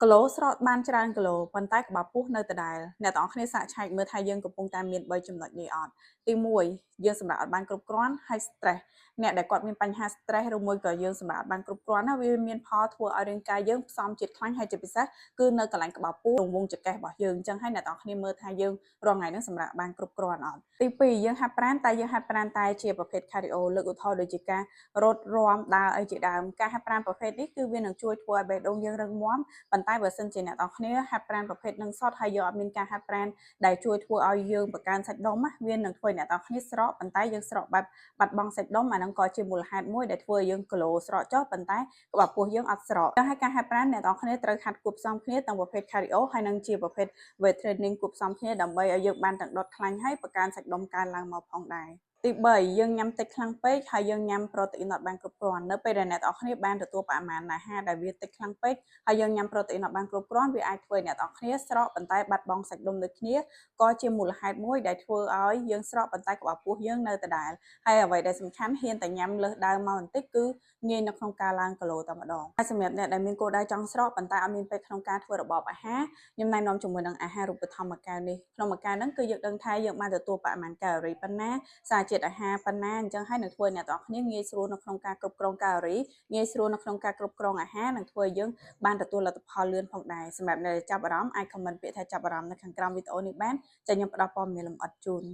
គីឡូស្រកបានច្រើនគីឡូប៉ុន្តែក្បាលពោះនៅដដែលអ្នកទាំងអស់គ្នាសាកឆែកមើលថាយើងកំពុងតែមាន3ចំណុចនេះអត់ទី1យើងសម្រាប់អត់បានគ្រប់គ្រាន់ហើយ stress អ្នកដែលគាត់មានបញ្ហា stress ឬមួយក៏យើងសម្រាប់អត់បានគ្រប់គ្រាន់ណាវាមានផលធ្វើឲ្យរាងកាយយើងផ្សំជាតិខ្លាញ់ហើយជាពិសេសគឺនៅកន្លែងក្បាលពោះរង្វង់ចង្កេះរបស់យើងអញ្ចឹងហើយអ្នកទាំងអស់គ្នាមើលថាយើងរាល់ថ្ងៃហ្នឹងសម្រាប់បានគ្រប់គ្រាន់អត់ទី2យើងហាត់ប្រាណតែយើងហាត់ប្រាណតែជាប្រភេទ cardio លើកឧទាហរណ៍ដូចជាការរត់រាំដើរអីជាដើមការហាត់ប្រាណប្រភេទនេះគឺវានឹងជួយធ្វើឲ្យបេះដូងយើងរឹងមាំប៉ុន្តែបើសិនជាអ្នកទាំងគ្នាហាត់ប្រាណប្រភេទនឹងសតហើយយើងអត់មានការហាត់ប្រាណដែលជួយធ្វើឲ្យយើងបង្កើនសាច់ដុំណាវានឹងធ្វើឲ្យអ្នកទាំងគ្នាស្រកប៉ុន្តែយើងស្រកបែបបាត់បង់សាច់ដុំអាហ្នឹងក៏ជាមូលហេតុមួយដែលធ្វើឲ្យយើងគីឡូស្រកចុះប៉ុន្តែក្បាលពោះយើងអត់ស្រកចឹងហើយការហាត់ប្រាណអ្នកទាំងគ្នាត្រូវហាត់គួបផ្សំគ្នាទាំងប្រភេទ cardio ហើយនិងជាប្រភេទ weight training គួបផ្សំគ្នាដើម្បីឲ្យយើងបានទាំងដុតខ្លាញ់ហើយបង្កើនសាច់ដុំកើនឡើងមកផងដែរទី3យើងញ៉ាំតិចខ្លាំងពេកហើយយើងញ៉ាំប្រូតេអ៊ីនអត់បានគ្រប់គ្រាន់នៅពេលដែលអ្នកទាំងអស់គ្នាបានទទួលបរិមាណអាហារដែលវាតិចខ្លាំងពេកហើយយើងញ៉ាំប្រូតេអ៊ីនអត់បានគ្រប់គ្រាន់វាអាចធ្វើឲ្យអ្នកទាំងអស់គ្នាស្រកប៉ុន្តែបាត់បង់សាច់ដុំដូចគ្នាក៏ជាមូលហេតុមួយដែលធ្វើឲ្យយើងស្រកប៉ុន្តែក្បាលពោះយើងនៅដដែលហើយអ្វីដែលសំខាន់ហ៊ានតែញ៉ាំលើសដើមមកបន្តិចគឺងាយនៅក្នុងការឡើងគីឡូតែម្ដងហើយសម្រាប់អ្នកដែលមានគោលដៅចង់ស្រកប៉ុន្តែអត់មានពេលក្នុងការធ្វើរបបអាហារខ្ញុំណែនាំជាមួយនឹងអាហាររូបត្ថម្ភមួយកែវនេះក្នុងមួយកែវហ្នឹងគឺយើងដឹងថាយើងបានទទួលបរិមាណកាឡូរីប៉ុណ្ណាសារជាតិអាហារប៉ុណ្ណាអញ្ចឹងហើយនឹងធ្វើឲ្យអ្នកទាំងអស់គ្នាងាយស្រួលនៅក្នុងការគ្រប់គ្រងកាឡូរីងាយស្រួលនៅក្នុងការគ្រប់គ្រងអាហារនិងធ្វើឲ្យយើងបានទទួលលទ្ធផលលឿនផងដែរសម្រាប់អ្នកដែលចាប់អារម្មណ៍អាច comment ពាក្យថាចាប់អារម្មណ៍នៅខាងក្រោមវីដេអូនេះបានចាខ្ញុំផ្ដល់ព័ត៌មានលម្អិតជូន